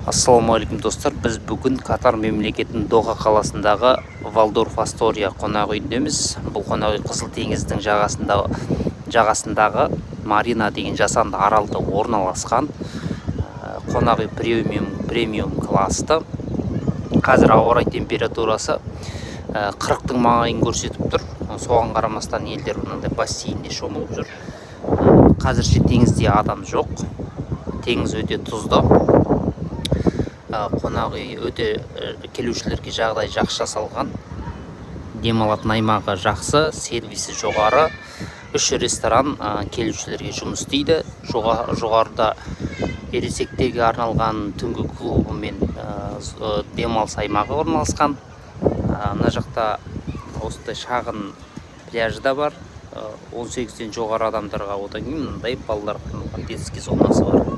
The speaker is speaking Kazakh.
Ассалаумағалейкум достар, біз бүгін Катар мемлекетінің Доха қаласындағы Валдорф Астория қонақ үйіндеміз. Бұл қонақ үй Қызыл теңіздің жағасындағы Марина деген жасанды аралда орналасқан. Қонақ үй премиум класты. Қазір ауа райы температурасы 40-тың маңайын көрсетіп тұр. Соған қарамастан елдер мынандай бассейнде шомылып жүр. Қазірше теңізде адам жоқ. Теңіз өте тұзды. Қонақ үй өте келушілерге жағдай жақсы жасалған. Демалатын аймағы жақсы, сервисі жоғары. 3 ресторан келушілерге жұмыс істейді. Жоғарыда ересектерге арналған түнгі клубы мен демалыс аймағы орналасқан. Мына жақта осындай шағын пляжы да бар. 18-тен жоғары адамдарға, одан кейін мындай балаларға арналған детский зонасы бар.